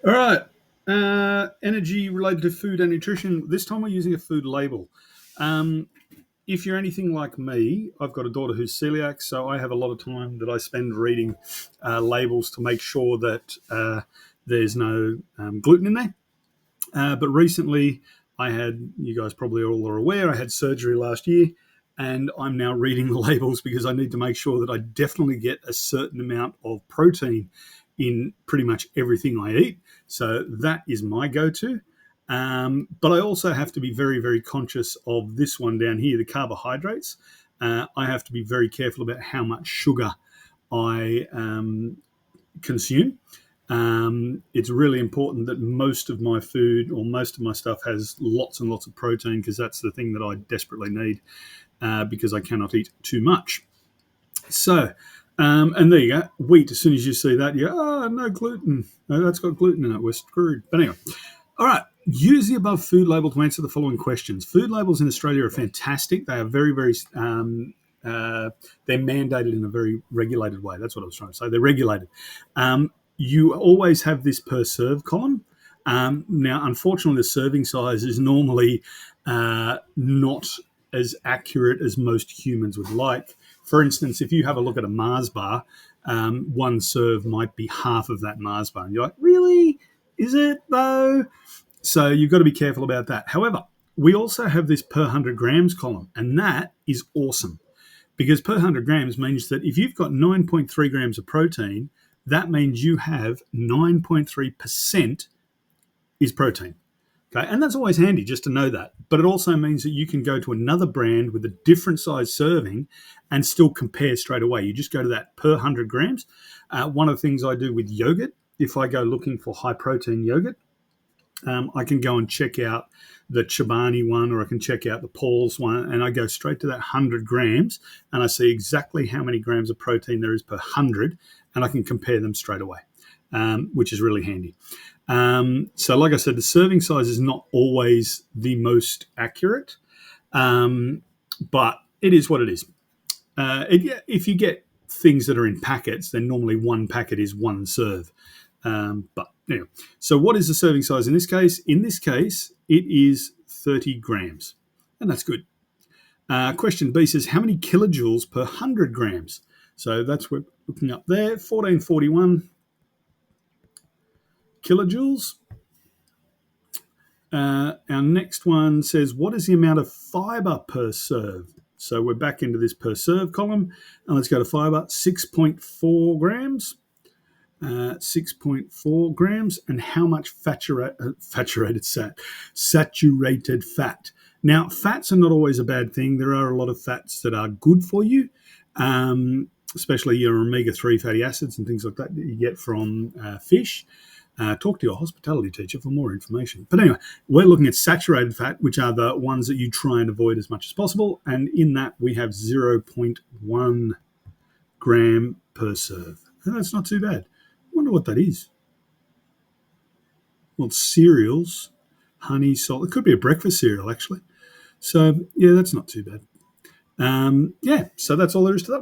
All right. Energy related to food and nutrition. This time we're using a food label. Um, if you're anything like me, I've got a daughter who's celiac, so I have a lot of time that I spend reading labels to make sure that there's no gluten in there. But recently, I had, you guys probably all are aware, I had surgery last year, and I'm now reading the labels because I need to make sure that I definitely get a certain amount of protein in pretty much everything I eat. So that is my go to. But I also have to be very, very conscious of this one down here, the carbohydrates. I have to be very careful about how much sugar I consume. It's really important that most of my food or most of my stuff has lots and lots of protein because that's the thing that I desperately need because I cannot eat too much. So, and there you go. Wheat, as soon as you see that, you go, oh, no gluten. No, that's got gluten in it. We're screwed. But anyway, all right. Use the above food label to answer the following questions. Food labels in Australia are fantastic. They are very, very they're mandated in a very regulated way. That's what I was trying to say. They're regulated. You always have this per serve column. Now, unfortunately, the serving size is normally not as accurate as most humans would like. For instance, if you have a look at a Mars bar, one serve might be half of that Mars bar. And you're like, really? Is it though? So you've got to be careful about that. However, we also have this per 100 grams column, and that is awesome because per 100 grams means that if you've got 9.3 grams of protein, that means you have 9.3% is protein. Okay, and that's always handy just to know that. But it also means that you can go to another brand with a different size serving and still compare straight away. You just go to that per 100 grams. One of the things I do with yogurt, if I go looking for high protein yogurt, I can go and check out the Chobani one or I can check out the Paul's one and I go straight to that 100 grams and I see exactly how many grams of protein there is per 100 and I can compare them straight away, which is really handy. So, like I said, the serving size is not always the most accurate, but it is what it is. If you get things that are in packets, then normally one packet is one serve. But anyway, so what is the serving size in this case? In this case, it is 30 grams, and that's good. Question B says, how many kilojoules per 100 grams? So that's what we're looking up there, 1441 kilojoules. Our next one says, what is the amount of fiber per serve? So we're back into this per serve column, and let's go to fiber, 6.4 grams. 6.4 grams, and how much saturated fat. Now, fats are not always a bad thing. There are a lot of fats that are good for you, especially your omega-3 fatty acids and things like that you get from fish. Talk to your hospitality teacher for more information. But anyway, we're looking at saturated fat, which are the ones that you try and avoid as much as possible. And in that, we have 0.1 gram per serve. And that's not too bad. I wonder what that is. Well, it's cereals, honey, salt. It could be a breakfast cereal, actually. So, yeah, that's not too bad. Yeah, so that's all there is to that.